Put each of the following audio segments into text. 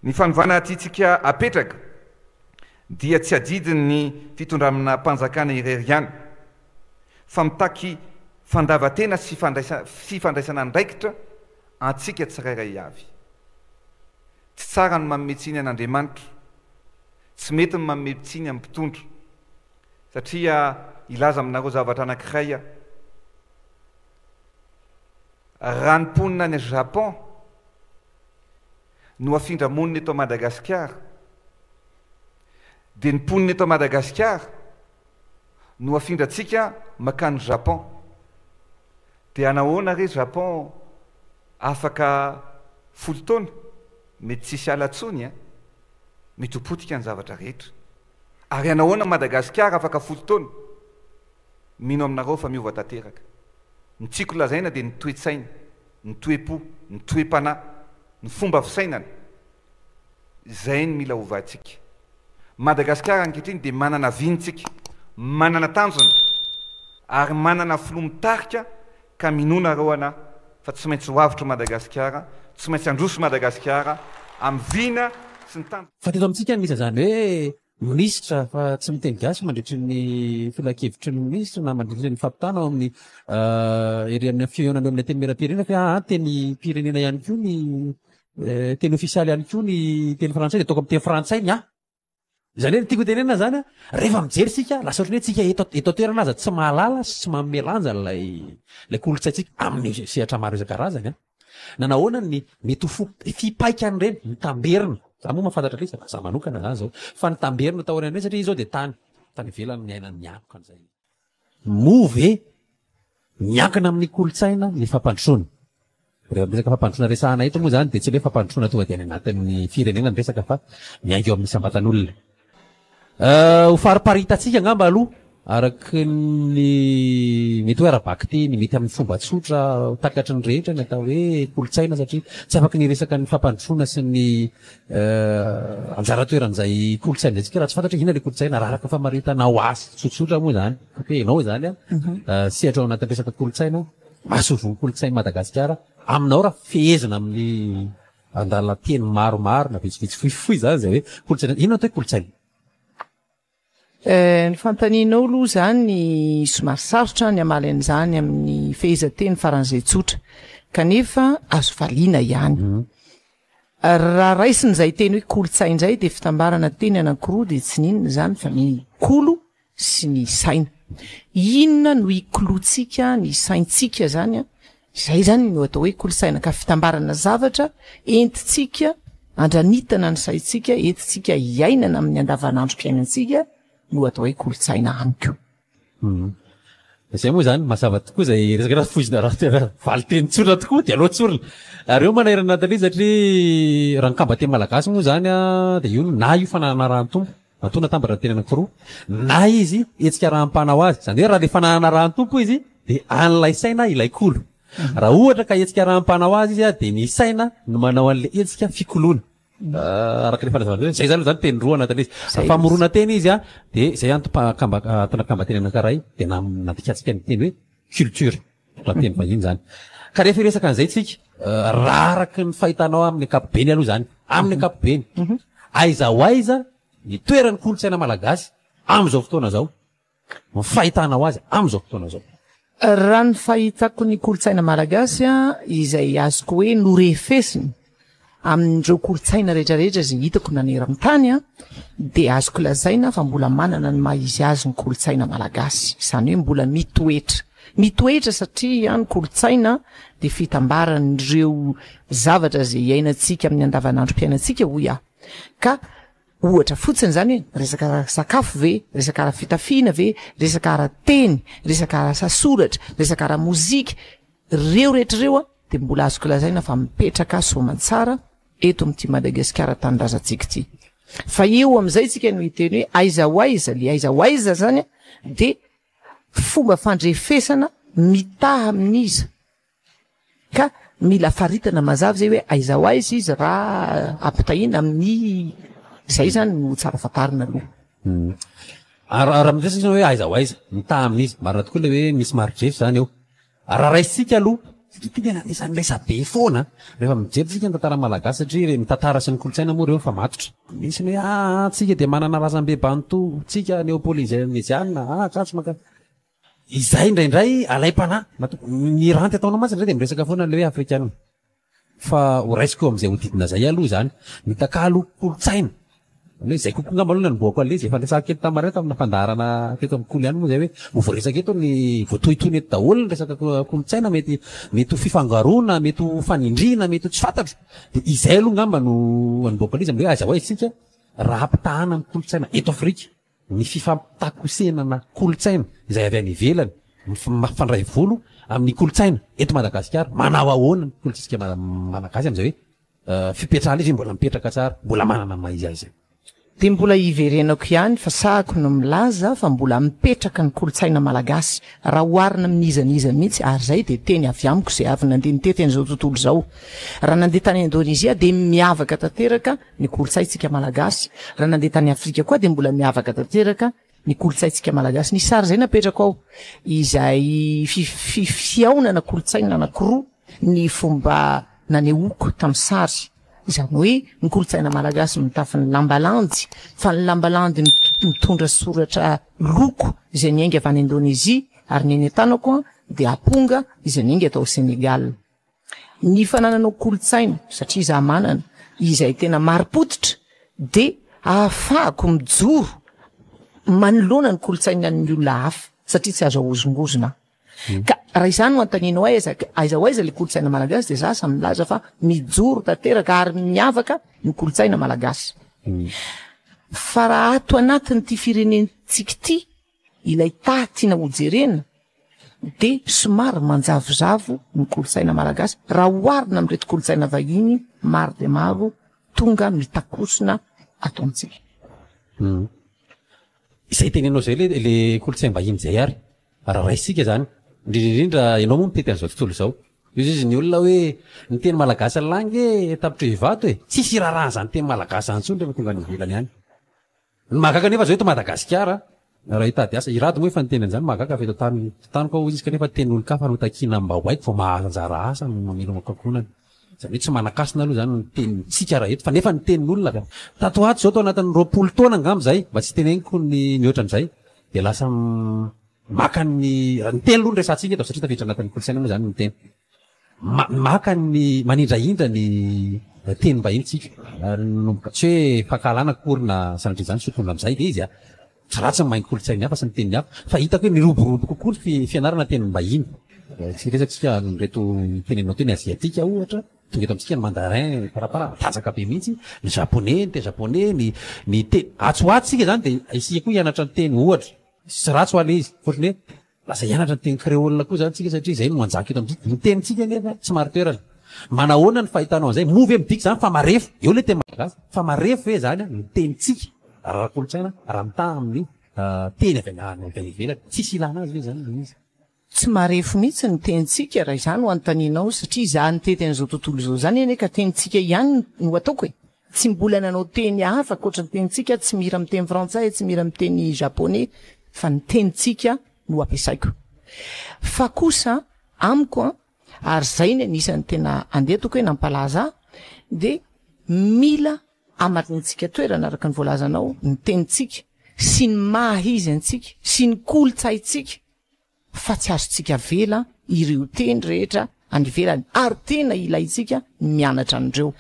Ny fanovana tiatsika apetraka dia tsy adidiny ny fitondramina mpanjakana ireriany fa mitaky fandavatena sy fandraisana ndraikitra antsika tsirairay avy. Tsy tsara ny mametsiny an'Andriamanitra, tsy mety ny mametsiny amin'ny mpitondra, satria ilaza aminareo zavatra anankiray raha ny mponina any Japon no afindra monina eto Madagasikara, dia ny mponina eto Madagasikara no afindra antsika makany Japon, dia anahoana re Japon afaka 10 taona mety tsisy alatsony mety hopotika ny zavatra rehetra, ary anahoana Madagasikara afaka 10 taona mino aminareo fa miova tanteraka. Ny tiako lazaina dia ny toe-tsaina, ny toe-po, ny toe-panahy, ny fomba fisainana, izay ny mila ovantsika. Madagasikara ankehitriny dia manana vintsika, manana tanjona, ary manana filomitarika ka minona reo ana fa tsy maintsy hoavitra Madagasikara, tsy maintsy androso Madagasikara amin'ny vina sy ny tanjona. Fa teto amintsika misy zany hoe minisitra fa tsy miteny gasy mandritry ny filakevitry ny minisitra na mandritry ny fampitana ao amin'ny ery fihaonany amin'ny teny mera-pirenena fa teny pirenena ihany koa ny teny ofisialy ihany koa ny teny frantsay dia ataoko amin'ny teny frantsay ny zany hoe tiako tenena zany rehefa mijery sika lasa ohatran'ny hoe tsika eto toerana aza tsy mahalala sy tsy manome lanja lay kolontsaintsika amin'ny sehatra maro isan-karazany nanahoana ny mety ho fipaika an'ireny mitamberina. Za moa mahafantatra lesa za manokana zany zao fa nitamberina tao an'ireny satria izao dia tany ivelany miainany miankoka an'izay. Move miankina amin'ny kolontsaina ny fampandrosoana. Rehefa resaka fampandrosoana resahana eto moa zany dia tsy hoe fampandrosoana tonga dia any anatin'ny firenena ny resaka fa miainga eo amin'ny sambatan'olona. Ho fariparitatsika angamba aloha araky ny mety hoe ara-bakity ny mety amin'ny fomba tsotra takatry ny rehetra ny atao hoe kolontsaina satria tsy afaky ny resaka ny fampandrosoana sy ny anjara toeran'izay kolontsaina antsika raha tsy fantatra inona ilay kolontsaina raha araka famaritana ho asy tsotsotra moa zany enao zany sehatra ao anatin'ny resaka kolontsaina masovony kolontsaina Madagasikara aminao raha fehezina amin'ny andalana teny maromaro na vitsivitsy fohifohy zany zay hoe kolontsaina inona atao hoe kolontsaina. Ny fantaninao aloha zany ny somary sarotra ny amaly an'izany amin'ny fehezanteny faran'izay tsotra kanefa azo valiana ihany. Raha raisin'izay teny hoe kolontsaina izay dia fitambarana teny anankiroa dia tsy ninona zany fa ny kolo sy ny saina. Inona no ikolotsika ny saintsika zany izay zany no atao hoe kolontsaina ka fitambarana zavatra entitsika andranitana ny saintsika entitsika iainana amin'ny andavanandrom-piainantsika no atao hoe kolontsaina amiko. Izay moa zany mazava tokoa izay resaka raha foizina raha tena valiteny tsorina tokoa dia aloha tsorina. Ary eo manahirana anatin'ilay satria raha nikamba teny malagasy moa zany dia io na io fanahana rahan-tompo atona tambatra teny anankiroa na izy etsika raha-mpanao azy zany hoe raha ilay fanahana rahan-tompo izy dia an'ilay saina ilay kolo. Raha ohatra ka etsika raha-mpanao azy izy dia ny saina no manao an'ilay etsika fikoloana. Araka ny fanazavana zay zany zany teny roa anatin'izy famorona teny izy dia izay antonakamba teny anankiray dia natikatsika ny teny hoe culture raha teny vahiny zany ka rehefa resaka an'izay tsika raha araky ny fahitanao amin'ny ankapobeny aloha zany amin'ny ankapobeny aiza ho aiza ny toeran'ny kolontsaina malagasy amin'izao fotoana zao ny fahitanao azy amin'izao fotoana zao. Raha ny fahitako ny kolontsaina malagasy izay azoko hoe norefesiny amin'ireo kolontsaina rehetrarehetra izay hitako naneran-tany dia azoko lazaina fa mbola manana ny maha-izy azy ny kolontsaina malagasy izany hoe mbola mitoetra satria ny kolontsaina dia fitambaran'ireo zavatra izay iainantsika amin'ny andavanandrom-piainantsika hoy ka ohatra fotsiny zany hoe resaka sakafo ve, resaka ara fitafiana ve, resaka ara teny, resaka ara sasoratra, resaka ara mozika reo rehetrareo dia mbola azoko lazaina fa mipetraka soamantsara eto amin'ity Madagasikara tanindrazantsika ity. Fa eo amin'izay tsika no hiteny hoe aiza ho aiza, le aiza ho aiza zany dia fomba fandrefesana mitaha amin'iza ka mila faritana mazava zay hoe aiza ho aiza izy raha ampitahiana amin'ny izay zany no tsara fantarina aloha. Raha mitresaka hoe aiza ho aiza mitaha amin'izy marina tokoa ilay hoe misy marodrefy zany eo raha raisitsika aloha tena isany resabe foana rehefa mijery tsika ny tantara malagasy satria ny tantara sy ny kolotsaina moa reo fa matotra misy ny hoe tsika dia manana razambe banto tsika néopolisiana katsy maka izay indraindray alaim-panahy ny ranty ataona matsy ndray dia miresaka foana le hoe afrikanina fa horaisiko amin'izay hodidina zay aloha zany mitakalo kolotsaina zay kokoa ngamba aloha naniboako ale zay fandraisaka kely tamareo tamina fandarana teto amin'ny kolo ihany moa zay hoe voaresaka eto ny voatohitohiny eto daholo ny resaka kolotsaina mety ho fifangaroana mety ho fanindriana mety ho tsy fantatro dia izay aloha ngamba no naniboako ale izy am'le hoe aza hoe isika raha ampitahana amin'ny kolotsaina eto Afrika ny fifampitakosenana kolotsaina izay avy any ivelany mafandray volo amin'ny kolotsaina eto Madagasikara manao ahoana ny kolotsaina malagasy am'izay hoe fipetrahana izy mbola mipetraka tsara mbola manana maizy azy dia mbola iverenako ihany fa sahako no milaza fa mbola mipetraka ny kolotsaina malagasy raha oharina amin'izaniza mihitsy ary zay dia teny avy amiko izay avy nandeha nitety an'izao tontolo izao raha nandeha tany Indonezia dia miavaka tanteraka ny kolotsaintsika malagasy raha nandeha tany Afrika koa dia mbola miavaka tanteraka ny kolotsaintsika malagasy ny sary zay napetrako ao izay fiaonana kolotsaina anankiroa ny fomba nanehoako tamin'ny sary izany hoe ny kolotsaina malagasy mitafy ny lambalandy fa ny lambalandy mitondra soratra loko izay niainga avy any Indonezia ary ny eny tanako dia aponga izay niainga atao Sénégal ny fananana kolotsaina satria izaho manana izay tena maripotitra dia ahafahako mijoro manoloana ny kolotsaina ny olona hafa satria tsy azo ahozongozona ka raha izany no antanina aiza le kolotsaina malagasy dia zasa milaza fa mijoro tanteraka ary miavaka ny kolotsaina malagasy fa raha ato anatin'ity firenentsika ity ilay tiana hojerena dia somary manjavozavo ny kolotsaina malagasy raha oharina amin'reto kolotsaina vahiny maro dia maro tonga mitakosona ato amintsika izay tenenao zay le kolotsaina vahiny zay ary raha raisika zany indrindrindrindra ianao moa mitety an'izao tontolo izao izy ny olona hoe ny teny malagasy langy tapitra hivato tsisy raharaha zany teny malagasy antsony rehefa tonga ny ivelany ihany ny mahagaga nefa zao eto Madagasikara raha hitady asa irado moa efa ny teny an'izany mahagaga fa eto tanoko ao izy kanefa teny olo ka fa notakina mba hoaiko fa mahazo anjara asa mamelo makakonany zany hoe tsy manakasina aloha zany ny tenintsika raha eto fa nefa ny tenin'olona ka tato ato zao tao anatin'ny 20 taona angamba zay mba tsy teneniko ny mihoatran'izay dia lasa maka ny teny aloha ny resantsika eto satria tafiditra anatin'ny kolotsaina moa zany ny teny maka ny manindraindra ny teny mbahiny tsika nomboka tsy hoe fahakalana korina sanatria zany sotondra amin'izay dia izy tsy ratsy ny mainy kolotsainy hafa sy ny teny hafa fa hitako hoe miroborobo kokoa ny fianarana teny mbahiny tsy resatsika reto tenenao teny aziatika ohatra tonga eto amintsika ny mandarin parapara tanjaka be mihitsy ny japonais ny teny japonais ny teny atsoatsika zany dia isika koa hianatra ny teny ohatra sy ratsy ho ale izy fotony hoe lasa hianatra ny teny créole koa zany tsika satria zay no manjaka eto amintsika ny tenintsika nefa tsy maro toerana manahoana ny fahitanao an'izay movy amidiky zany fa marefo eo le teny malagasy fa marefo hoe zany ny tenintsika raha kolotsaina raha mitaha amin'ny teny avy any ivelany tsisy ilana azy hoe zany izy tsy marefo mihitsy ny tenintsika raha izany ho antaninao satria izaho nitety an'izao tontolo izao zany eny ka tenintsika ihany no ataoko e tsy mbola nanao teny hafa koatra ny tenintsika tsy mira amin'ny teny frantsay tsy mira amin'ny teny japonais fa ny tenintsika no ampiasaiko fa kosa amiko ary zay ny anisan'ny tena andetoko hoe nampalaza dia mila amarintsika toerana araka ny voalazanao ny tenintsika sy ny mahizy antsika sy ny kolotsaintsika fa tsy azontsika vela ireo teny rehetra anivelany ary tena ilaitsika mianatra an'ireo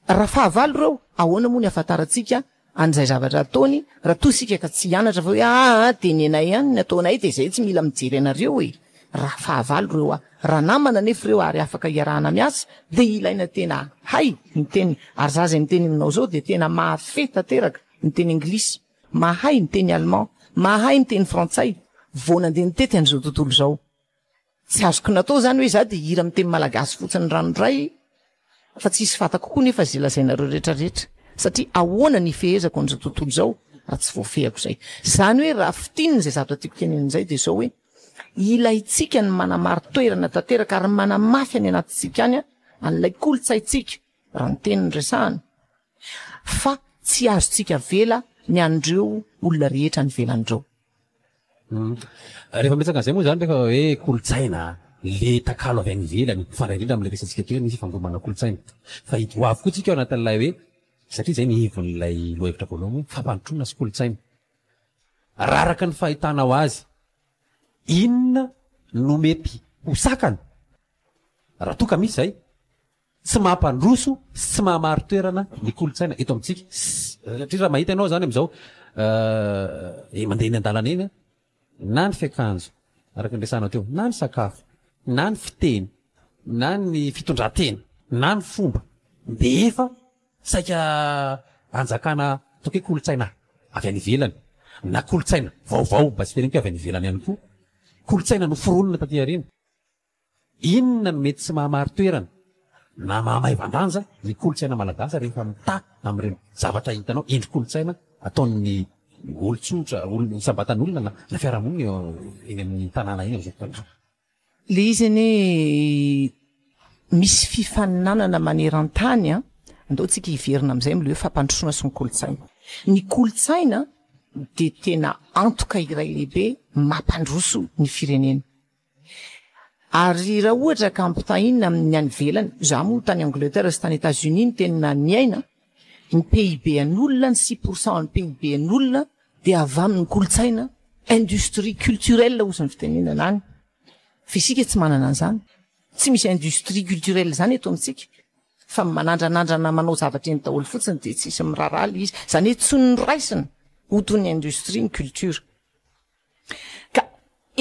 raha fahavalo reo ahoana moa ny afantarantsika an'izay zavatra ataony raha tosika ka tsy hianatra fa hoe tenenay ihany ny ataonay dia zay tsy mila mijery anareo e raha fahavalo reo raha namana nefa reo ary afaka hiarahana miasa dia ilaina tena hay ny teny ary za zay miteny aminao zao dia tena mahafe tanteraka ny teny anglisy mahay ny teny allemand mahay ny teny frantsay vao nandeha nitety an'izao tontolo izao tsy azoko natao zany hoe za dia hira amin'ny teny malagasy fotsiny ranoray fa tsisy fantako koa nefa zay lazainareo rehetrarehetra satria ahoana ny fehezako an'izao tontolo izao raha tsy voafehako zay zany hoe raha fitininy zay zavatra tiako tenen'izay dia zao hoe ilaitsika ny manamary toerana tanteraka ary manamafy any anatintsika any an'ilay kolotsaintsika raha ny teniny resahana fa tsy azontsika vela ny andreo olona rehetra ny velan'ireo rehefa mitsaka an'izay moa zany rehefa hoe kolotsaina le takalo avy any ivelany fara indrindra am'le resantsika teo misy fangomana kolotsaina fa ito avy koa tsika ao anatin'ilay hoe satria zay nihivon'ilay lohevitra voalohany hoe fampandrosoana sy kolotsaina raraka ny fahitanao azy inona no mety ho sakana raha toka misy zay tsy mampandroso tsy mahamary toerana ny kolotsaina eto amintsika satria raha mahita ianao zany am'izao mandeha eny an-dalana eny na ny fiakanjo araka nresanao teo na ny sakafo na ny fiteny na ny fitondratena na ny fomba de efa saika anjakana toke kolotsaina avy any ivelany na kolotsaina vaovao mba tsy teneniko avy any ivelany ihany koa kolotsaina no foronina taty arina inona no mety tsy mahamary toerana na mahamaivan-danja ny kolotsaina malagasy rehefa mita am'ireny zavatra hitanao endry kolotsaina ataon'ny olotsotra sambatan'olona na fiarahamonina eny amin'ny tanàna eny am'izay fotoana le izy ane misy fifaninanana maneran-tany a andao tsika hiverina am'izay am'le hoe fampandrosoana sy ny kolotsaina ny kolotsaina de tena antoka iray lehibe mampandroso ny firenena ary raha ohatra ka ampitahinina amin'ny any velany za moa tany Angleterre sy tany États-Unis ny tena niaina ny PIB an'olona ny 6% ny PIB an'olona de avy amin'ny kolotsaina industrie culturelle ozy ny fitenenana any fa isika tsy manana an'izany tsy misy industrie culturelle zany eto amintsika fa manandranandrana manao zavatra eny daholo fotsiny de tsisy miraraly izy zany hoe tsy ny raisina otony industrie ny culture ka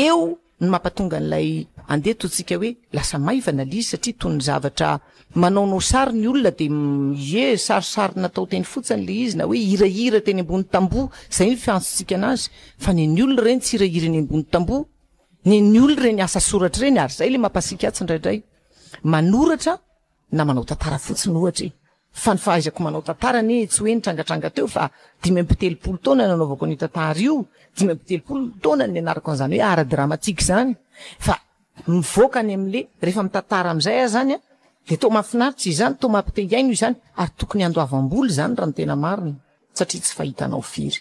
eo ny mampatonga an'ilay andeha totsika hoe lasa maivana lizy satria tony zavatra manaonao sary ny olona de sarisary natao teny fotsiny le izy na hoe hirahira teny ambony tamboho zay ny fiantsontsika anazy fa ny olona reny tsy hirahira eny ambony tamboho ny olona reny asa soratra reny ary zay le mampasika atsy indraindray manoratra na manao tantara fotsiny ohatra fa ny fahaizako manao tantara ny tsy hoe nitrangatranga teo fa 5 taona nanaovako ny tantara io 5 taona ny anarako an'izany hoe ara-dramatique zany fa mivoaka any am'le rehefa mitantara am'izay a zany a de to mahafinaritra izany to mampite iaino izany ary tokony andoavam-boly zany raha ny tena mariny satria tsy fahitanao firy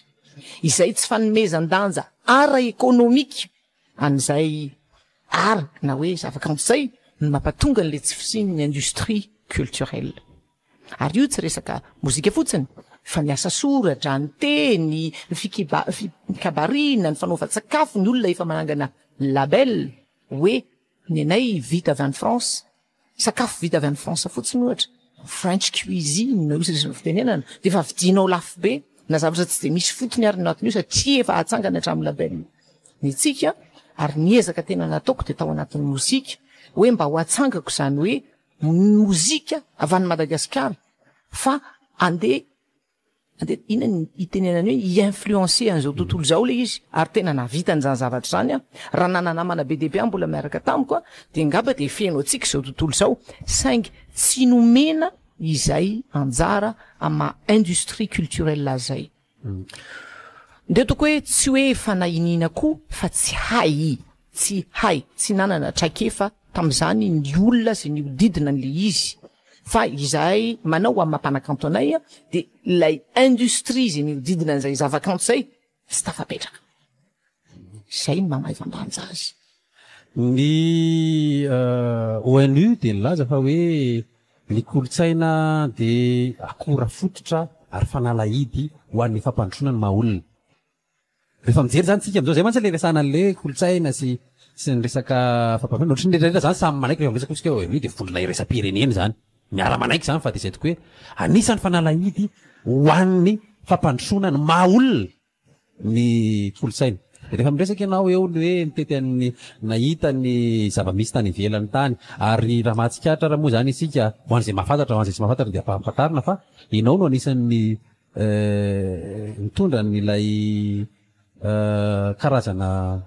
izay tsy fanomezan-danja ara ekonomika an'izay ara na hoe zava-kanto-zay ny mampatonga an'le tsy fisininy industrie culturelle ary io tsy resaka mozika fotsiny fa miasa soratra ny teny ny fikabarina ny fanaovan-tsakafo ny olona efa manangana label hoe ny anay vita avy any France sakafo vita avy any France fotsiny ohatra French cuisine io sy fitenenana de efa vidinao lafo be na zavatra tsy de misy fotony ary natiny io satria efa atsangana hatramin'ny label ny tsika ary niezaka tena nataoko de tao anatin'ny mozika hoe mba ho atsangako zany hoe mozika avy any Madagasikara fa andeha ina itenenany hoe i-influencer an'izao tontolo zao le izy ary tena navita an'izany zavatra zany a raha nananamana be dehibe mbola miaraka tamiko a de ngamba de feno atsika zao tontolo zao saingy tsy nomena izay anjara ama industrie culturelle zay nde toko hoe tsy hoe fanahinina koa fa tsy hay tsy nanana traikefa tam'izany ny olona sy ny odidina n'le izy fa izahay manao amin'ny mampanakanto anay a de lay industrie zay ny odidina an'izay zava-kanto zay sy tafapetraka zay mamaivan-danja azy ny ONU de nilaza fa hoe ny kolotsaina de akora fototra ary fanalahidy ho an'ny fampandrosoana ny maha-olona rehefa mijery zany tsika am'izao zay mantsy le resana an'le kolotsaina sy ny resaka fampandrosoana ohatry ny rehetrarehetra zany samy manaiky rehefa miresaka otsika ONU de volona iresa-pireneny zany miara-manaiky zany fa de zay toko hoe anisan'ny fanalahidy ho an'ny fampandrosoana ny maha-olona ny kolotsaina de rehefa miresaka ianao eo ny hoe mitety an'ny nahita ny zava-misy tany ivelany tany ary raha mahatsikatra raha moa zany isika ho an'izay mahafantatra ho an'izay tsy mahafantatra de ampahafantarina fa inao no anisan'ny mitondra n'ilay karazana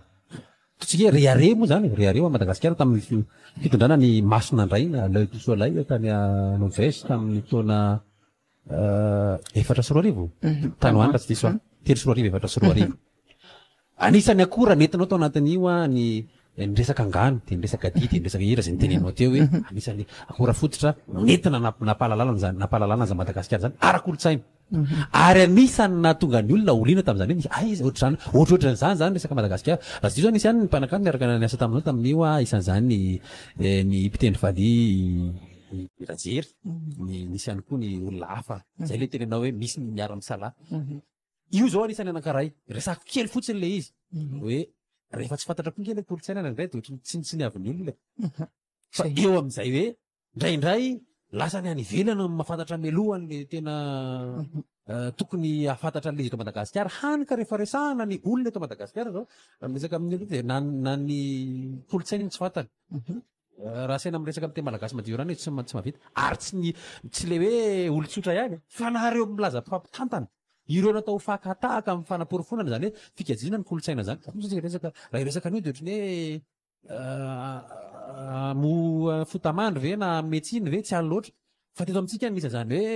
totsika hoe reare moa zany reare ao Madagasikara tamin'ny fitondrana ny masona andraina L'Œil du Soleil tany Norvège tamin'ny taona 4 tany hoany raha tsy diso 3 4 anisany akora nentinao tao anatin'io a ny resaka angano de ny resaka didy ny resaka hira zay nitenenao teo hoe anisany akora fototra nentina napahalalana za Madagasikara zany ara-kolotsaina Ary anisany nahatonga ny olona oliana tamin'izany hoe ay ohatr'izany ohatrohatran'izany zany resaka Madagasikara. Raha tsy zany isy any ny mpanakamy miaraka niasa taminao tamin'io isan'izany ny mpitendry valia Rajery, nisy ihany koa ny olona hafa. Zay le tenenao hoe misy miara-misalaha. Io zao anisany anankiray resako kely fotsiny le izy hoe rehefa tsy fantatra koa nge le kolontsaina anankiray dia ohatry tsy niavin'ny olona. Fa eo amin'izay hoe indraindray lasa ny any ivelany mahafantatra melohany le tena tokony ahafantatra an'ilay izy eto Madagasikara. Hany ka rehefa resahana ny olona eto Madagasikara zao resaka amin'ny oloha dia na ny kolontsaina iny tsy fantany. Raha saina miresaka amin'ny teny malagasy madio rano tsy mahavita ary tsy le hoe olon-tsotra ihany fa nareo milaza fampitantana ireo natao fakatahaka amin'ny fanaporofonana zany hoe fikajiana ny kolontsaina zany. Raha iresaka an'io dia ohatry ny hoe mo fotamandry ve na metsiny ve tsy any loatra fa teto amintsika nisy zany hoe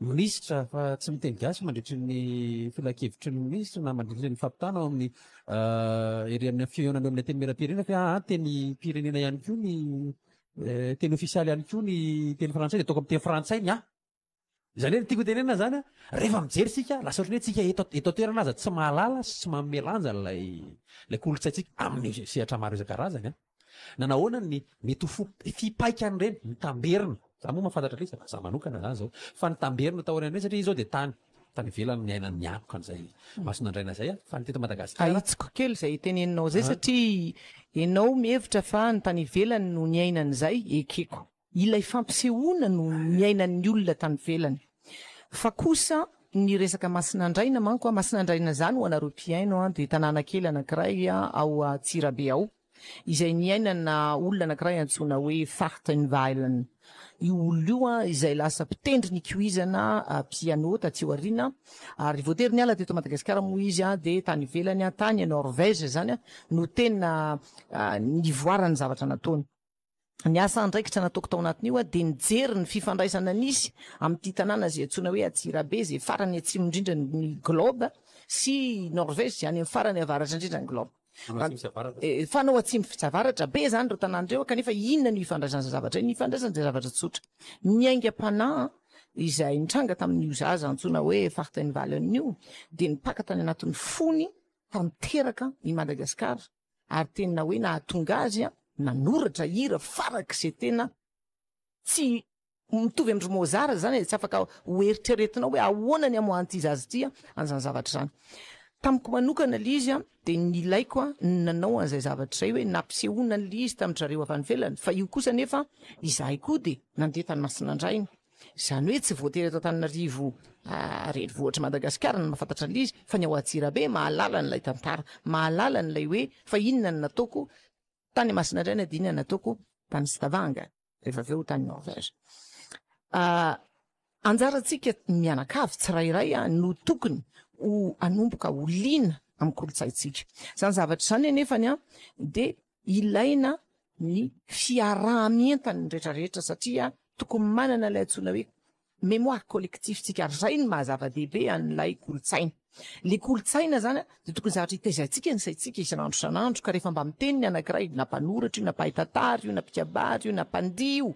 minisitra fa tsy miteny gasy mandritry ny filakevitry ny minisitra na mandritry ny fampitana ao amin'ny ery amin'ny fihaonana amin'ny teny mera-pirenena fa teny pirenena ihany koa ny teny ofisialy ihany koa ny teny frantsay dia ataoko amin'ny teny frantsay ny zany hoe tiako tenenina zany rehefa mijery sika lasa ohatry hoe tsika eto toerana aza tsy mahalala sy tsy mamelanja lay kolontsaintsika amin'ny sehatra maro isan-karazany na nahoana ny mety fipaikany ireny mitamberina. Za moa mahafantatra le za manokana zany zao fa nitamberina tao ireny satria izao dia tany ivelany ny ainany mianoka an'izay masonandraina zay fa ny teto Madagasikara ahitsiko kely zay teneninao zay satria ianao mihevitra fa ny tany ivelany no ny ainan'izay ekeko ilay fampisehoana no ny ainan'ny olona tany ivelany fa kosa ny resaka masinandraina manko masinandraina zany ho anareo mpiaino dia tanàna kely anankiray ao Tsirabe ao izay ny ainana olona anankiray antsoina hoe Fartenvalen. Io olona io izay lasa mpitendry ny kioizana piano taty aoriana ary voatery ny ala teto Madagasikara moa izy dia tany ivelany tany Norvège zany no tena nivoarany zavatra nataony. Ny asa andraikitra nataoko tao anatin'io dia nijery ny fifandraisana nisy amin'ity tanàna izay antsoina hoe Atsirabe izay farany atsimo indrindra ny globe sy Norvège izay any amin'ny farany avaratra indrindra ny globe. Fanao atsimo fitsavaratra be zany reo tanàn'ireo kanefa inona ny ifandraisana zavatra ny ifandraisana dia zavatra tsotra. Ny aingam-panahy izay nitranga tamin'io zaza antsoina hoe Fartenvalen io dia nipaka tany anatin'ny fony fa miteraka i Madagasikara ary tena hoe nahatonga azy nanoratra hira farak'izay tena tsy mitovy amin'ny Mozart zany tsy afaka hoeritreretinao hoe ahoana ny amohanty izy azy ity an'izany zavatra zany. Tamiko manokana le izy dia nilaiko nanao an'izay zavatra izay hoe nampisehoana le izy tamin'ndrareo avy any ivelany fa io kosa nefa izahay koa dia nandeha tany Masinandraina zany hoe tsy voatery eto Antananarivo renivohitra Madagasikara no mahafantatra le izy fa ny ao Atsirabe mahalala n'ilay tantara mahalala n'ilay hoe fa inona ny nataoko tany Masinandraina dia inona nataoko tany Stavanga rehefa avy eo tany Norvège. Anjarantsika mianakavy tsirairay no tokony ho anomboka oliana amin'ny kolontsaintsika. Zany zavatra izany anefany dia ilaina ny fiarahamientany rehetrarehetra satria tokony manana ilay antsoina hoe mémoire collectiftsika ary izay ny mahazava-dehibe an'ilay kolontsaina. Le kolontsaina zany dia tokony zavatra hitaizantsika ny saintsika isan'andro isan'andro ka rehefa mba miteny ny anankiray na mpanoratra io na mpahitantara io na mpikabary io na mpandihy io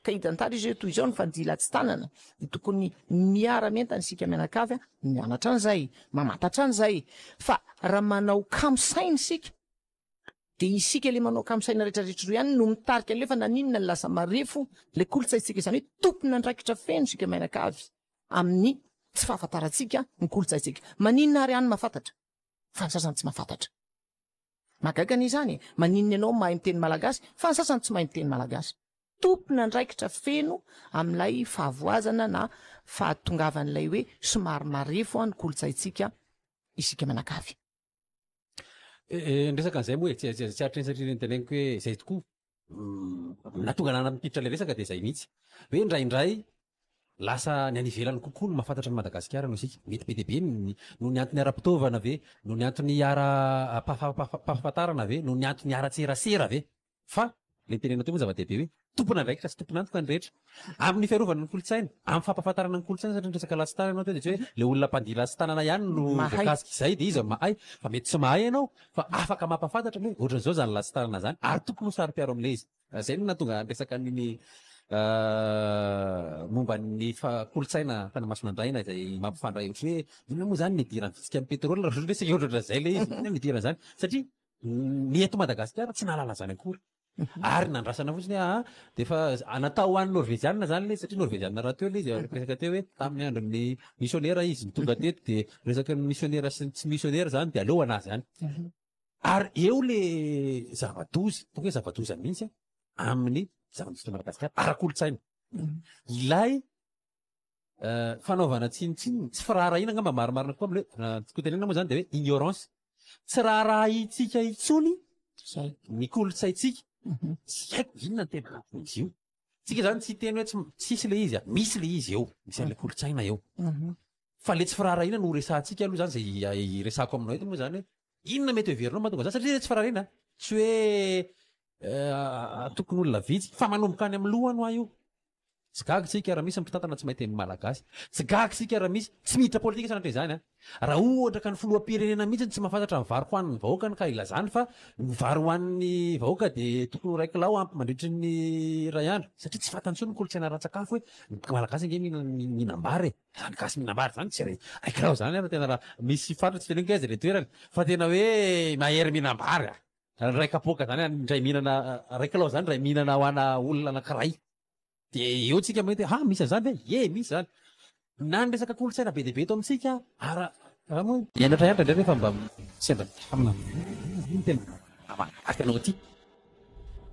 ka hitantara izy toy izao ny fandihy latsi-tanana dia tokony miara-mentana isika mianakavy mianatra an'izay mamantatra an'izay fa raha manao kamosaina isika dia isika le manao kamosaina rehetrarehetra ro ihany no mitarika an'ilay fa naninona ny lasa marefo le kolontsaintsika izany hoe tompony andraikitra feno isika mianakavy amin'ny tsy fahafantarantsika ny kolontsaintsika. Maninona ary ihany mahafantatra fa ny sasany tsy mahafantatra mahagaga n'izany maninona ianao mahay miteny malagasy fa ny sasany tsy mahay miteny malagasy. Tompony andraikitra feno amin'ilay fahavoazana na fahatongavan'ilay hoe somary marefo ny kolontsaintsika isika mianakavy. Resaka an'izay moa tsy atreny satria teneniko hoe izay tokoa natonga nanapititra ilay resaka dia izay mihitsy hoe indraindray lasa ny any ivelany kokoa no mahafantatra ny Madagasikara no isika mety be dia be no ny antony ara-pitaovana ve no ny antony ara-pahafantarana ve no ny antony ara-tserasera ve fa le tenena teo moa zava-dehibe hoe tompona andraikitra sy tompona antoka ny rehetra amin'ny fiarovana ny kolontsaina amin'ny fampahafantarana ny kolontsaina satria resaka latsi-tanana ianao dia tsy hoe le olona mpandihy latsi-tanana ihany no voakasika izay dia izy mahay fa mety tsy mahay ianao fa afaka mampahafantatra hoe ohatran'izao zany latsi-tanana zany ary tokony ho sary-piaro amin'ilay izy. Izay no nahatonga resaka niny momba ny kolotsaina fanamasonan-draina izay mampifandray ohatra hoe inona moa zany nidirany vitsika amin'ny pétrole raha ohatra sika ohatra zay le izy inona nidirana zany satria ny eto Madagasikara tsy nahalala zany akory ary nandrasana fotsiny de efa natao ho an'ny norvégianina zany le satria norvégianina raha teo le izy resaka teo hoe tamin'ny andron'ny missionnaire izy tonga teto de resaka ny missionnaire sy tsy missionnaire zany de aleo anazy zany ary eo le zava-doza tonga hoe zava-doza mihitsy amin'ny zava-doza Madagasikara ara-kolotsaina ilay fanaovana tsinitsiny tsy firaharahiana angamba marimarina koa am'le kotenena moa zany de hoe ignorance tsy raharahintsika itsony ny kolotsaintsika tsy haiko inona ny tena izy io tsika zany tsy teny hoe tsisy le izy misy le izy eo misy an'le kolotsaina eo fa le tsy firaharahiana no resahantsika aloha zany zay resako aminao eto moa zany hoe inona mety heverinao mahatonga zany satria tsy firaharahiana tsy hoe tokony olona vitsy fa manomboka any amin'ny lohany hoa io tsy gaga tsika raha misy mpitantana tsy mahay teny malagasy tsy gaga tsika raha misy tsy miditra politika sanatry izany raha ohatra ka ny filoham-pirenena mihitsy tsy mahafantatra ny vary ho an'ny vahoakany ka ilazany fa ny vary ho an'ny vahoaka de tokony raiky lao ampy mandritry ny ray andro satria tsy fantany tsony ny kolotsaina ra-tsakafo hoe malagasy ange mihinam-bary zany gasy mihinam-bary zany tsy raiky lao zany tena raha misy fatra tsy felenga izy le toerany fa tena hoe mahery mihinam-bary ray kapoaka zany ndray mihinana raiky lao zany ray mihinana ho ana olona anankiray de eo tsika mety misy an'izany ve misy zany na ny resaka kolotsaina be deabe eto amintsika ianatra ianatra ndray rehefa mba sendra amina tena malagasy anao aty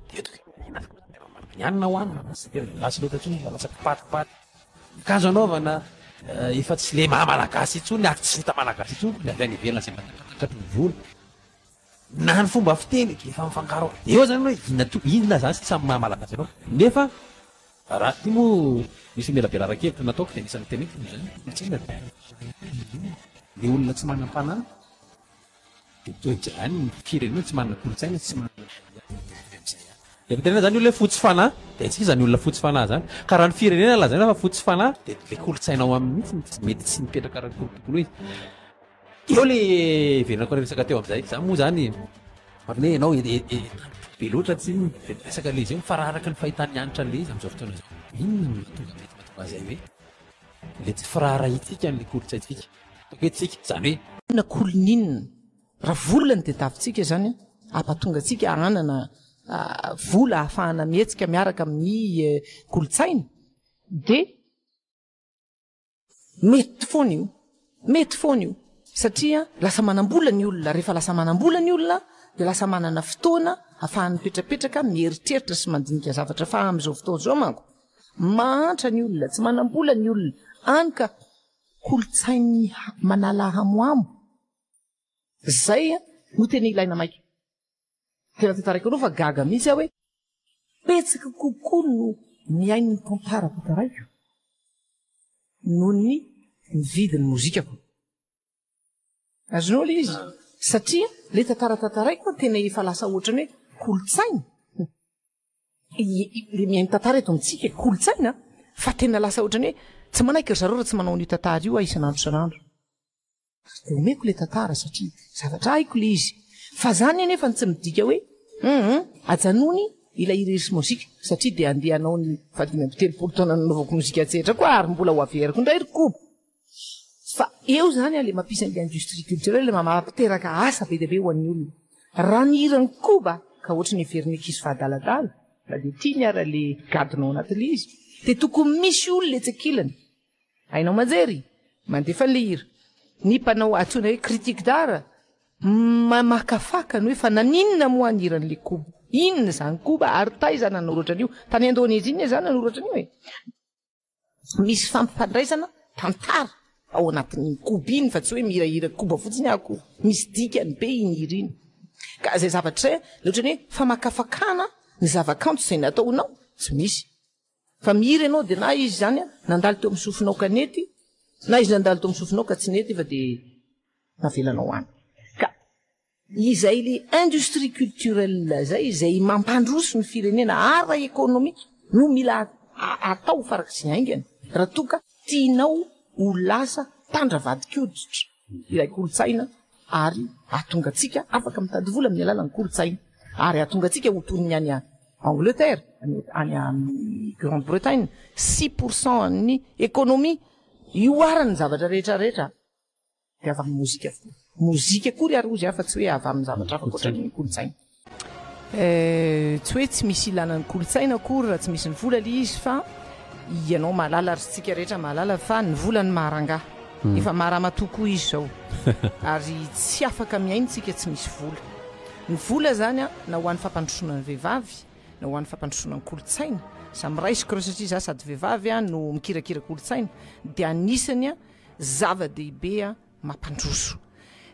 de ianina ho anina lasy loatra tsony latsaky patipaty kazo anaovana efa tsy le maha-malagasy itsony ary tsy vita malagasy itsony le avy any ivelona zay matakatratry ny vola na ny fomba fiteny de efa mifangaro eo zany hoe inona zany sy samy maha-malagasy anao nefa raha ty moa misy mela belara-kevitra nataoko de nisany teny zany le olona tsy manam-panahy de toedrany ny firenena tsy manana kolotsaina tsy manana de tena zany olona fotsy fanahy de tsika zany olona fotsy fanahy zany ka raha ny firenena lazaina fa fotsy fanahy de le kolotsaina ao amin'ny mihitsy mety tsy mipetraka raha tokony izy eo le verenako resaka teo am'izay za moa zany marine ianao be loatra tsy resaka le izy eo mifararaka ny fahitany anitra le izy am'izao fotoana zao inona mahatonga mety mahatonga azay hoe le tsy firaharahintsika n'le kolotsaintsika hoe tsika zany hoe na koloninina raha volany de tavintsika zany ampatonga atsika anana vola ahafahana mihetsika miaraka amin'ny kolotsaina de mety foana io satria lasa manambola ny olona rehefa lasa manambola ny olona de lasa manana fotoana ahafahany petrapetraka mieritreritra sy mandinika zavatra fa am'izao fotoana zao manko mahantra ny olona tsy manambola ny olona any ka kolotsainy manala hamoamo zay no tena ilaina maika tena tantaraiky anao fa gaga mihitsy hoe petsaka kokoa no miain'ny tantarako noho ny mividin'ny mozikako azonao le izy satria le tantaratantaraiko tena efa lasa ohatrany hoe kolotsaina le miainy tantara eto amintsika kolotsaina fa tena lasa ohatrany hoe tsy manaiky ry zareo raha tsy manao ny tantara io isanandro de omeko le tantara satria zavatra haiko le izy fa zany anefa tsy midika hoe ajanony ilay irerisy mozika satria de andehanao ny fadimambitelopolo taona nanaovako mozika tsetra koa ary mbola ho averiko indray ry kobo fa eo zany le mampisy an'le industrie culturelle mamapiteraka asa be deabe ho an'ny olona raha ny hirany koba ka ohatry ny everiny ankizy fahadaladala la de tia miara le gadinao anatin'le izy de tokony misy olona etsakilany hainao manjery mandefa an'le hira ny mpanao atsona hoe critique d'art makafakany hoe fa naninona moa ny hiran'le koba inona zany koba ary taizana nanoratra an'io tany Indonésie iny zany nanoratra an'io misy fampifandraisana tantara ao anatin'ny koba iny fa tsy hoe mihirahira koba fotsiny ako misy dikany be iny hira iny ka zay zavatra le ohatrany hoe fa makafakana ny zavakanto zay nataonao tsy misy fa mihira ianao de na izy zany nandalo teo amin'ny sofinao kanety na izy nandalo teo amin'ny sofinao ka tsy nety fa de navelanao any ka izay le industrie culturelle zay mampandroso ny firenena ara ekonomika no mila atao farak'izay aingana raha toka tianao ho lasa tandravadikoditra ilay kolotsaina ary atonga atsika afaka mitady vola amin'ny alalan'ny kolotsaina ary atonga atsika ho toniny any Angleterre, any amin'ny Grande-Bretagne 6% ny économie ioarany zavatra rehetrarehetra de avy amin'ny mozika mozika kory ary ozy afa tsy hoe avy amin'ny zavatra afa koatrany kolotsaina tsy hoe tsy misy ilana ny kolotsaina akory raha tsy misy ny vola le izy fa ianao mahalala ary tsika rehetra mahalala fa ny volany maharangaha efa maharama tokoa izy zao ary tsy afaka miaintsika tsy misy vola ny vola zany a na ho an'ny fampandrosoana ny vehivavy na ho an'ny fampandrosoana ny kolotsaina samy raisiko reo satria za sady vehivavy a no mikirakira kolotsaina dia anisany a zava-dehibe a mampandroso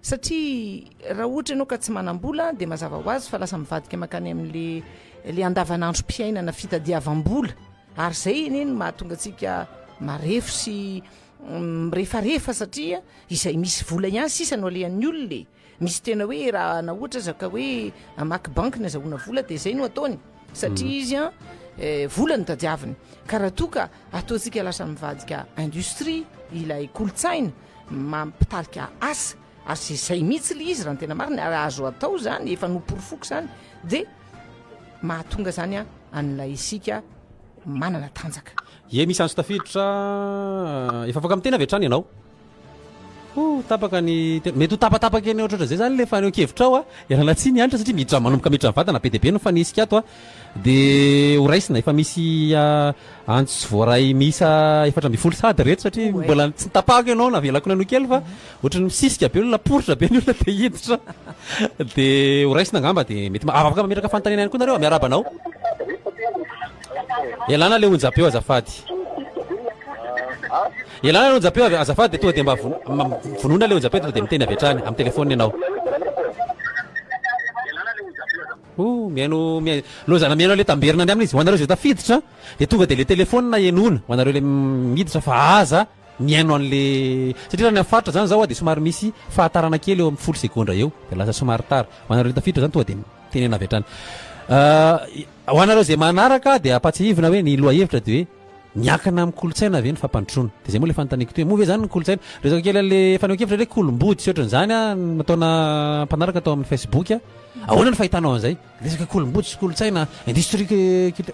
satria raha ohatra ianao ka tsy manam-bola dia mazava ho azy fa lasa mivadika makany amin'le andavanandro mpiainana fitadiavam-bola ary zay neny mahatonga atsika marefo sy mirefarefa satria izay misy vola ihany sisa no alehan'ny olona misy tena hoe raha na ohatra zaka hoe amaky banky ny azahoana vola dia zay no ataony satria izy a vola ny tadiaviny ka raha toka ataontsika lasa mivadika industrie ilay kolotsaina mampitarika asa ary zay mihitsy le izy raha ny tena marina ary azo atao zany efa noporofoky zany dia mahatonga zany a an'ilay isika manana tanjaka ye misy anso tafiditra efa afaka amin'ny tena avy hatrany ianao tapaka ny mety ho tapatapaka eny ohatratra zay zany le fa kevitra ao a iarana tsy ny anitra satria miditra manomboka miditra ny vatana be dia be no fa nisika ato a dia ho raisina efa misy antso sy voaray misa efatra amby folo sady reto satria mbola tsy tapahako ianao na velako nano kely fa ohatra ny misisika be olona poritra be ny olona dia hiditra dia ho raisina angamba dia mety afaka mametraka fantanena ihany koa nareo miarabanao elana le onjapeo azafady elana le onjapeo azafady dia tonga dia mba vonoina le onjapeo tonga dia miteny avy hatrany amin'ny telefôny ianao miaino lozana miaino le tamberina ny aminy izy ho anareo zay tafiditra dia tonga dia le telefônina enona ho anareo le miditra fa aza miaino an'le satria raha ny afaritra zany zao a dia somary misy fahatarana kely eo amin'ny folo sekondra eo dia lasa somary tara ho anareo le tafiditra zany tonga dia tenena avy hatrany ho anareo zay manaraka dia apatsihivina hoe ny loha hevitra dia hoe miakana amin'ny kolotsaina ve ny fampandrosoana dia zay moa le fanontaniako toy moa ve zany ny kolotsaina resaka kely an'le faneho-kevitra hoe kolomboty sy ohatran'izany a nataona mpanaraka atao amin'ny facebook a ahoana ny fahitanao an'izay resaka kolomboty sy kolotsaina industrie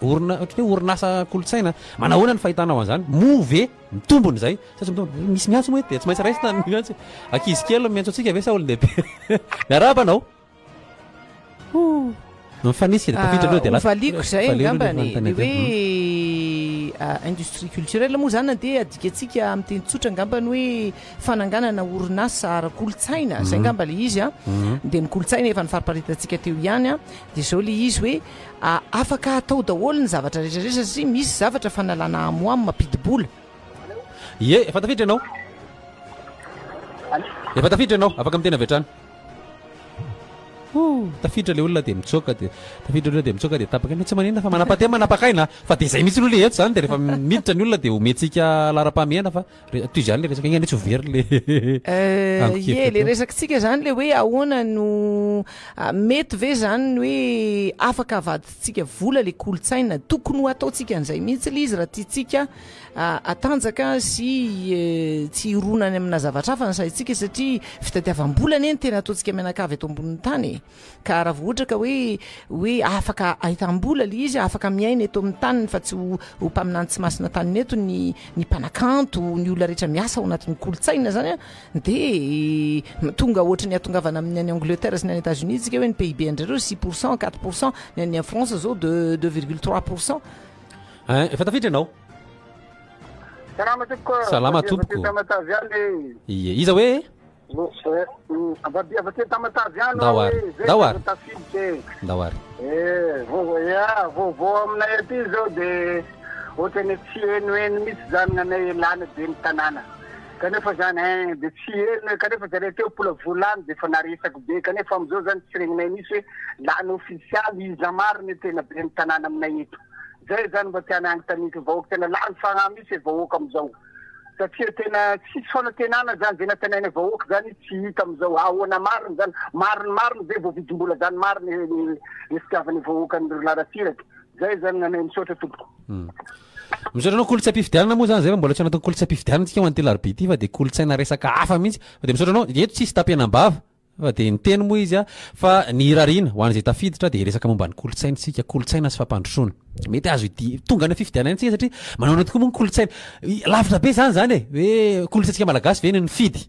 ohatry hoe orinasa kolotsaina manahoana ny fahitanao an'izany moa ve mitombony zay satria mitombony misy miantso moa dia tsy maintsy raisina ny miantso ankizy kely miantso atsika ve sa olon-dehibe miarabana mifanisy dia tafiditra aloha dia valiko zay angambany le hoe industrie culturelle moa zany dia adikatsika amin'ny teny tsotra angambany hoe fananganana orinasa ara-kolotsaina zay angamba le izy a dia ny kolotsaina efa ny fariparitatsika teo ihany a dia zao le izy hoe afaka atao daholo ny zavatra rehetrarehetra satria misy zavatra fanalana amoamy mampidi-bola ye efa tafiditra ianao afaka amin'ny tena avy hatrany tafiditra le olona dia mitsoaka dia tafiditra olona dia mitsoaka dia tapaka tsy manina fa manapatema manapakaina fa dia zay mihitsy olona eto zany dia rehefa miditra ny olona dia omentsika lara-pamihana fa toy izany le resaka igny tsy ho very le le resakitsika zany le hoe ahoana no mety ve zany ny hoe afaka avaditsika vola le kolotsaina tokony ho ataontsika an'izay mihitsy le izy raha tiatsika atanjaka sy tsy ironany amina zavatra hafa ny saitsika satria fitadiavam-bola neny tena ataontsika mianakavy eto ambonin'ny tany ka raha vohatra ka hoe afaka ahitam-bola le izy afaka miaina eto amin'ny taniny fa tsy ho mpaminany tsy masina taniny eto ny mpanakanto ny olona rehetra miasa ao anatin'ny kolotsaina zany a dia tonga ohatra ny atongavana amin'ny any Angleterre sy ny any États-Unis tsika hoe ny PIB andrareo 6% 4% ny any France zao 2,3%. Efa tafiditra ianao? Salama tompoko. Iye, iza hoe? Ndawari. Vovô aminay aty zao dia ohatra ny tsy henoheno misy zany gnanay lany be ny tanàna kanefa zany dia tsy heno kanefa zareo teo mpola volany dia efa naresako be kanefa amizao zany tsy regninay misy hoe lany ofisialy iza mariny tena be ny tanàna aminay eto zay zany mba tiana agnontaniako vahoaka tena lany fagnahy misy vahoaka amizao satria tena tsisy fanatenana zany zay natenainy vahoaka zany tsy hita amizao ahoana mariny zany mariny zay vao vidim-bola zany mariny ny fitiavany vahoaka ny larasiraka zay zany nanay misaotra tompoko. Misaotra anao kolontsaim-pifidianana moa zany zay fa mbola tsy natao kolontsaim-pifidianana tsika ho an'ny telarby ity fa dia kolontsaina resaka hafa mihitsy fa dia misaotra anao eto tsisy tapianam-bava fa de ny teny moa izy fa ny rarina ho an'izay tafiditra de resaka momba ny kolotsaintsika kolotsaina sy fampandrosoana mety azo tonga ny fifidianana antsika satria manao tokoa moa ny kolotsaina lavitra be zany hoe kolotsaintsika malagasy ve ny fidy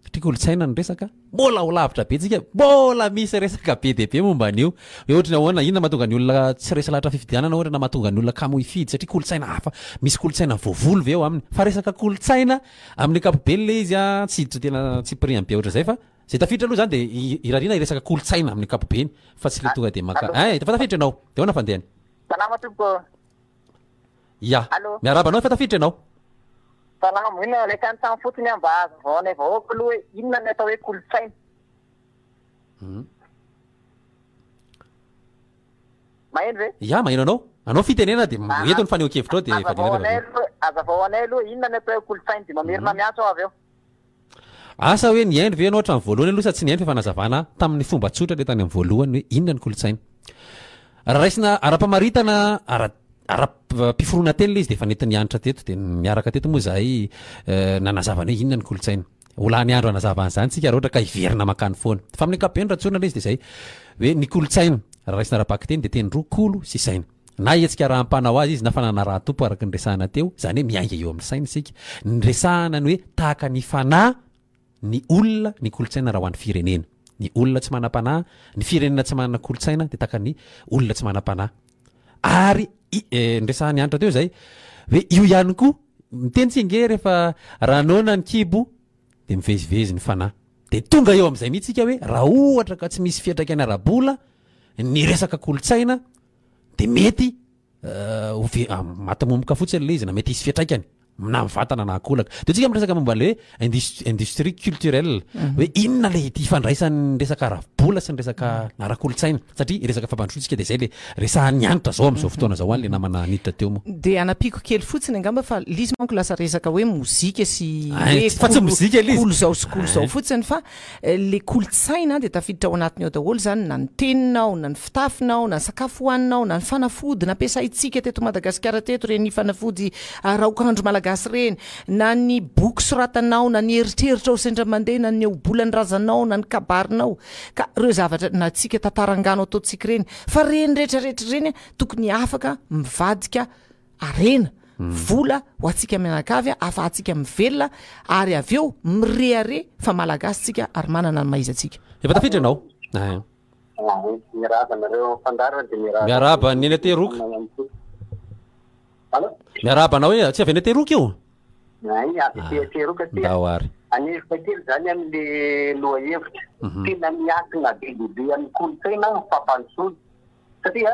satria kolotsaina ny resaka mbola ho lavitra be tsika mbola misy resaka be de be momba an'io hoe ohatra ny ahoana inona mahatonga ny olona tsy resa lahatra fifidianana ohatra na mahatonga ny olona kamo hifidy satria kolotsaina hafa misy kolotsaina voavolo ve eo aminy fa resaka kolotsaina amin'ny ankapobeny le izy tsy tena tsy priam be ohatra zay fa zay tafiditra aloha zany de irarina iresaka kolotsaina amin'ny ankapobeny fa tsy le tonga de maka fa tafiditra ianao de ahoana fandehany salama tompoko ya miaraba anao fa tafiditra ianao salama ina leka antany fotsiny mba azo vaona vahoaka aloha hoe inona ny atao hoe kolotsaina maheno ve ya maheno anao fitenena de eto ny faneho-kevitra ao de azavahoanay aloha inona ny atao hoe kolotsaina de mamerina miantso ao avy eo asa hoe niaindro ve anao hatrany voalohany aloha sady tsy niaindro fa fanazavana tamin'ny fomba tsotra le tany amin'ny voalohany hoe inona ny kolotsaina raha raisina ara-pamaritana ara-piforoana teny le izy de efa nety nianitra teto de miaraka teto moa zahay nanazavana hoe inona ny kolotsaina olany andro anazavana zany tsika raha ohatra ka hiverina makany foana fa amin'ny ankapobeny raha tsona le izy de zay hoe ny kolotsaina raha raisina raha-baky teny de teny roa kolo sy saina na etsika raha ampanao azy izy na fanana raha tompo araka ny resahana teo zany hoe miainga eo amin'ny saina isika ny resahana ny hoe tahaka ny fanahy ny olona ny kolotsaina raha ho an'ny firenena ny olona tsy manam-panahy ny firenena tsy manana kolotsaina de tahaka ny olona tsy manam-panahy ary nyresahany anitra teo zay hoe io ihany koa miteny tsinge rehefa raha naona ny kibo de mivezivezy ny fanahy de tonga eo amin'izay mihitsika hoe raha ohatra ka tsy misy fiatraikany ara-bola ny resaka kolotsaina de mety matamomoka fotsiny le izy na mety hisy fiatraikany na mivatana na akolaka de tsika miresaka momba le hoe industrie culturelle hoe inona le ifandraisan'ny resaka ara-bola sy ny resaka ara-kolotsaina satria resaka fampandrosoantsika de zay le resahany anitra zao amin'izao fotoana zao any le namana niditra teo moa de anapiko kely fotsiny angamba fa lizy manko lasa resaka hoe mozika sy fa tsy mozika le kolo zao sy kolo zao fotsiny fa le kolotsaina de tafiditra ao anatiny ao daholo zany na ny teninao na ny fitafinao na ny sakafo hoaninao na ny fanafody nampiasaitsika teto Madagasikara teto reny fanafody raokandro malagasy reny na ny boky soratanao na ny eritreritra ao sendra mandeha na ny obolany razanao na ny kabarinao ka reo zavatra na tsika tantarangano ataotsika reny fa reny rehetrarehetra reny tokony afaka mivadika arena vola ho atsika mianakavy afahatsika mivelona ary avy eo mirehare fa malagasy tsika ary manana ny maizatsika efa tafiditra ianao miaraba ny eny ateroka miaraba anao hoe tsy avy eny ateroka io dahoary anefately zany am'le loha hevitra tena miakina bebe amin'ny kolotsaina ny fampandrosoana satria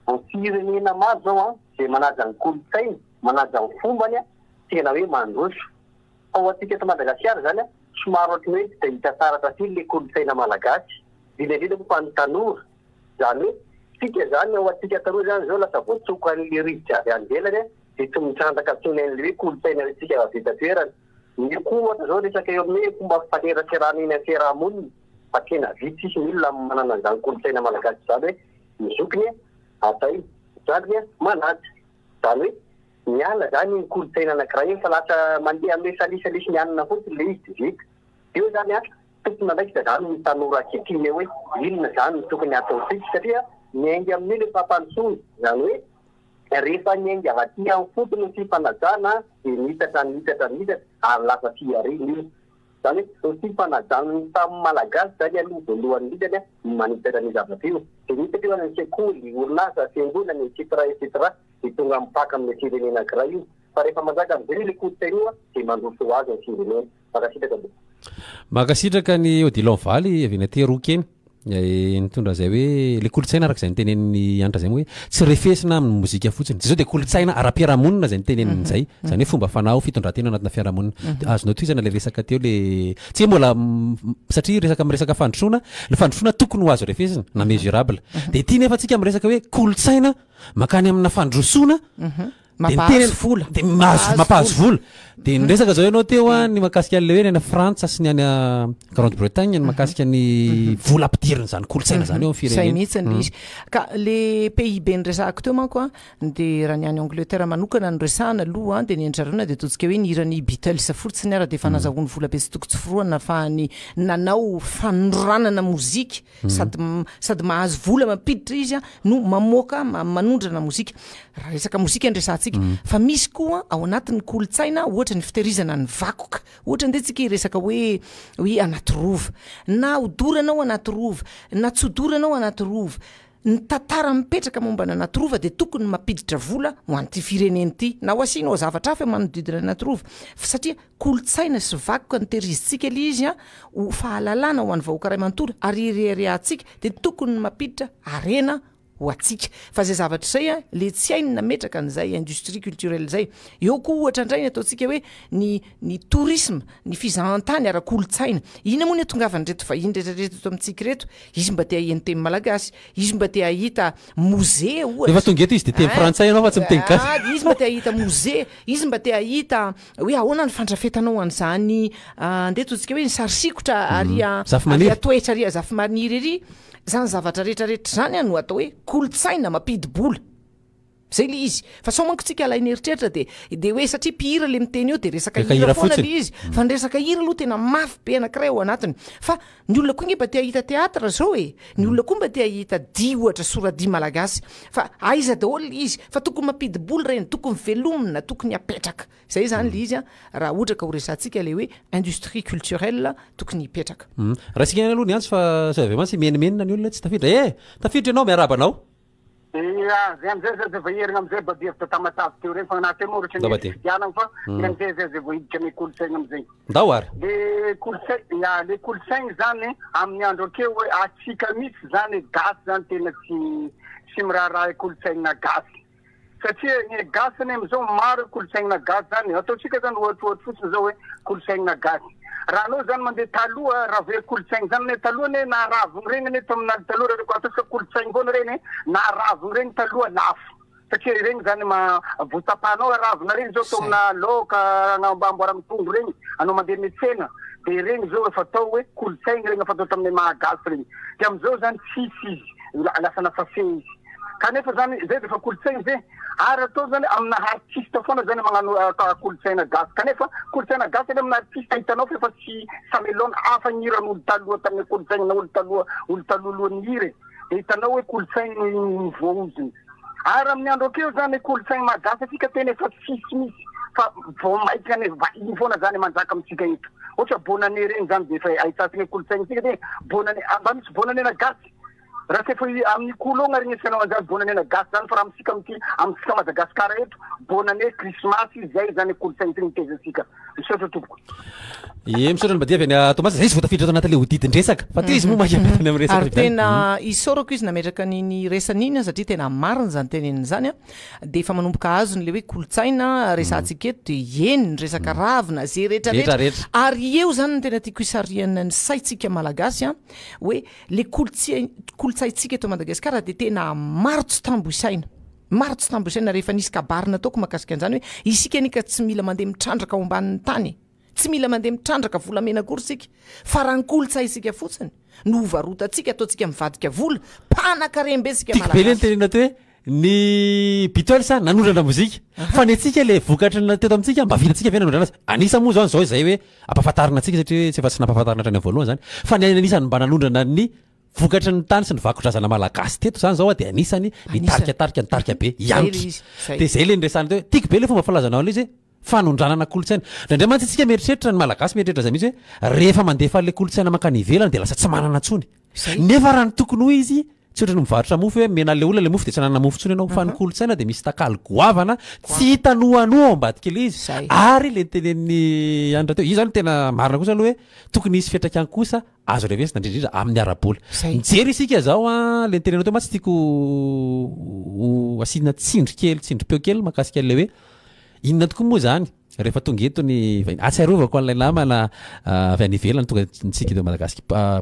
ny firenena maro zao de manaja ny kolotsaina manaja ny fombany tena hoe mandroso fa ho atsika eto Madagasikara zany somary ohatry hoe tsy de hita tsara satria le kolotsaina malagasy dinadina fa ny tanora zany hoe tsika zany ao atsika taloha zany zao lasa voatsoko an'le rivotra avy anvelany de tsy mitrandraka tsonan'le hoe kolotsaina tsika avavita toerana ny koa ohatra zao resaka eo amin'ny fomba fanerasirana iny fiarahamonina fa tena vitsy sisy ny olona manana an'izany kolotsaina malagasy zany hoe mizokiny atay zany manaja zany hoe miala zany ny kolotsaina anankiray iny fa lasa mandeha amin'ny salisalisy mianana fotsiny le izy de vita eo zany tokony andraikitra zany ny tanora akekiny hoe inona zany ny tokony ataotsika satria miainga amin'ny le fampandrosoana zany hoe rehefa niainga avaty amin'ny fotony ny fifanajana de nitatra ary lasa fiariny io zany hoe fifanajana tamin'ny malagasy zany aloha voalohany litany manitatra ny zavatra io de nitatra eo any sekoly orinasa fiangonana etc de tonga mipaka amin'ny firenena anankiray io fa rehefa manjaka amin'izay le kolotsaina io de mandroso azy ny firenena makasitraka ny Odilon Valy avy eny ateroka eny nitondra zay hoe le kolotsaina araka zay nitenen'ny anitra zay moa hoe tsy refesina amin'ny mozika fotsiny zay zao de kolotsaina ara-piarahamonina zay nitenen'zay zany hoe fomba fanao fitondran-tena anatina fiarahamonina azonao toizana le resaka teo le tsy mbola satria resaka miresaka fandrosoana le fandrosoana tokony ho azo refesina na mesurable de ity nefa tsika miresaka hoe kolotsaina makany amina fandrosoana mampahazo vola de mampahazo vola de nresaka zao ianao teo a ny mahakasika an'le hoe ny any Frantsa sy ny any Grande Bretagne ny mahakasika ny vola ampidirina zany kolotsaina zany eo amin'ny zay firenena mihitsy ny izy ka le PIB nyresahako teo manko a de raha ny any Angleterre manokana no resahana aloha de ny anjarana de totsika hoe nirany Beatles fotsiny ara de fa nazahoany vola be sy toko tsy foroana fa ny nanao fanoranana mozika sady mahazo vola mampiditra izy a no mamoaka manondrana mozika raha resaka mozika andresantsika fa misy koa ao anatin'ny kolotsaina ohatra ny fitehirizana ny vakoka ohatra nde tsika resaka hoe anaty rova na odoranao anaty rova na tsy odoranao anaty rova ny tantara mipetraka momba anaty rova de tokony mampiditra vola ho an'ity fireneny ity na ho asianao zavatra hafa manodidina anaty rova satria kolotsaina sy vakoka ny tehirizitsika le izy a ho fahalalana ho an'ny vahoaka ray manontolo ary reharehantsika de tokony mampiditra arena ho atsika fa zay zavatra zay a le tsy hainy nametraka an'izay industrie culturelle zay eo koa ohatra indray ny ataontsika hoe ny tourisme ny fizahantany ara-kolotsaina ina moa ny atongavany reto vahiny rehetrarehetra eto amintsika reto izy mba te aheno teny malagasy izy mba te ahita musée ohatra efa tonga eto izy de teny frantsay ianao fa tsy miteny gasy izy mba te ahita musée izy mba te ahita hoe ahoana ny fandrafetanao an'izany nde totsika hoe ny sarisikotra ary atoetra ary zafy-maniry ery zany zavatra rehetrarehetra zany a no atao hoe kolotsaina mampidi-bola zay le izy fa sao manko tsika alainy eritreritra de hoe satria mpihira le miteny eo de resaka hira foana le izy fa ny resaka hira aloha tena mafy be anankiray ao anatiny fa ny olona koa nge mba te ahita teatra zao ny olona koa mba te ahita di ohatra soradi malagasy fa aiza daholo le izy fa tokony mampidi-bola reny tokony velomina tokony apetraka zay zany le izy a raha ohatra ka ho resantsika le hoe industrie culturelle tokony hipetraka raha sika aloha ny antso fa zavemansy menimenina ny olona tsy tafiditra tafiditra ianao miarabanao zay amizay zay vaherina amizay badevitra tamatavy teo reny fa anaty moa ohatry ny fidianana fa amizay zay vohiditra ame kolotsaina amizay ndao ary le kolotsaina zany amin'ny andro akeo hoe atsika misy zany gasy zany tena tsy miraharaha kolotsaina gasy satria ny gasy ny amizao maro kolotsaina gasy zany ataotsika zany ohatrohatry fotsiny zao hoe kolotsaina gasy raha anao zany mandeha taloha raha ve kolotsaina zany ne taloha ne naharaviny regny ne tamin'azy taloha raha ataotsika kolotsaina foana regny naharaviny regny taloha lafo satria regny zany votapanao aravina regny zao tomina laoka anamboara mitombo regny anao mandeha metsena de regny zao efa atao hoe kolotsaina regny efa atao tamin'ny mahagasy regny de amizao zany tsisy izy lasa nafafe izy kanefa zany zay de fa kolotsaina zay ary atao zany amina artiste foana zany magnano kolotsaina gasy kanefa kolotsaina gasy any amina artiste hitanao fa efa tsy samelona hafa gniran'olo taloha tamin'ny kolotsaina olo taloha lohan'ny hire de hitanao hoe kolotsaina voaoziny ary amin'ny andro akeo zany kolotsaina malagasy atsika tena efa tsisy misy fa vao maika ane vahiny foana zany manjaka amitsika eto ohatra bonane regny zany de efa ahitasika kolotsaina tsika de bonane mba misy bonanena gasy raha tsy efa amin'ny kolonga regny esanao anzany bonanena gasy zany fa raha amitsika Madagasikara eto bonane krismasy zay zany kolotsaina ty nitezasika misaotra tompoko misaotra ny badia avy any Tomasy zay izy voatafiditra atao anaty le hodidin-dresaka fa ty izy moa mahambetany amin'ny resaka ary tena isaorako izy nametraka niny resan'iny satria tena marina zany teneniny zany a de efa manomboka azony le hoe kolotsaina resantsika eto de eny ny resaka ravina zay rehetrarehetra ary eo zany ny tena tiako hisariana ny saitsika malagasy a hoe le kolotsaintsika eto Madagasikara de tena maro tsy tamboisaina rehefa nisy kabarina ataoko mahakasika an'izany hoe isika anika tsy mila mandeha mitrandraka ao ambanin'ny tany tsy mila mandeha mitrandraka volamena akory sika fa raha ny kolotsaintsika fotsiny no varotatsika ataontsika mivadika vola mpanakarembesika malagasy tenena to hoe ny Beatles nanondrana mozika fa ny atsika le vokatra teto amintsika mba vitantsika ve nanondrana azy anisa moa zao zay hoe ampahafantarina atsika satria tsy efa tsy nampahafantarina hatrany voalohany zany fa ny anisany mba nanondrana ny vokatra ny tany sy ny vakotrazana malagasy teto zany zao de anisany nitarika be iantry de zay le nresany teo tiako be le fomba falazanao le izy fanondranana kolotsaina ndray mantsy tsika mieritreritra ny malagasy mieritreritra zay mihitsy hoe rehefa mandefa le kolotsaina makany ivelany de lasa tsy manana tsony nefa raha ny tokony ho izy tsy ohatry ny mivarotra mofo hoe mena le olona le mofo de tsy nanana mofo tsony ianao fa ny kolotsaina de misy takaly goavana tsy hitanoanoa ao ambadika le izy ary le tenen'ny andra teo izy zany tena marina kosa aloha hoe tokony isy fiatraikany kosa azo revesina indrindrindra amin'ny arabola mijery isika zao a le tenenao teo matsy tiako asina tsindri-peo kely makasika le hoe inona tokoa moa zany rehefa tonga eto ny vahiny atsiarovako an'ilay namana avy any ivelany tonga ntsika eto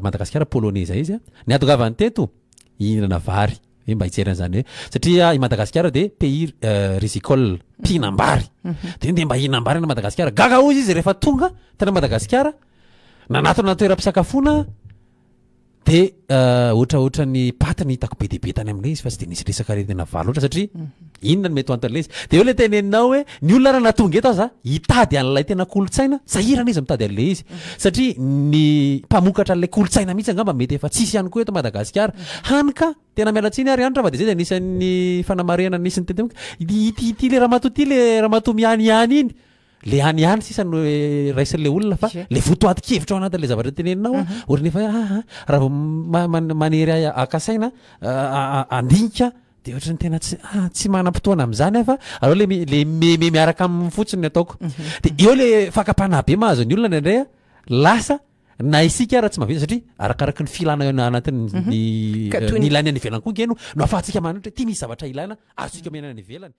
Madagasikara polonais zay izy a ny atongavany teto ihinana vary hoe mba hitseran'izany hoe satria i Madagasikara de pays rizicole mpihinam-bary de mba hihinam-bary na Madagasikara gaga ozy izy rehefa tonga tana Madagasikara nanatona toeram-pisakafoana de ohatraohatra ny paty ny hitako be deabe tany amin'ilay izy fa tsy de nisy resaka aretina valo oatra satria inona no mety ho antan'ilay izy de eo le teneninao hoe ny olona raha natonga eto aza hitady an'ilay tena kolotsaina sahirana izy mitady an'ilay izy satria ny mpamokatra an'ilay kolotsaina mihitsy angamba mety efa tsisy ihany koa eto Madagasikara hanika tena mialatsiny ary andra fa de zay de anisan'ny fanamarena nisy ny teny ity le ramatoa le ramatoa miany iny le any sisa no raisin'le olona fa le votoatin-kevitra ao anatin'le zavatra teneninao ohatrany efa raha manery akasaina andinika de ohatrany tena tsy manam-potoana amin'izany fa aleo le miaraka amin'ny fotsiny ny ataoko de eo le fakapana be mahazo ny olona indray lasa na isika raha tsy mahavita satria arakaraky ny filana anatin'ny ilany any ivelany koa ngeno no afahantsika manatra ty misy zavatra ilana azontsika menana any ivelany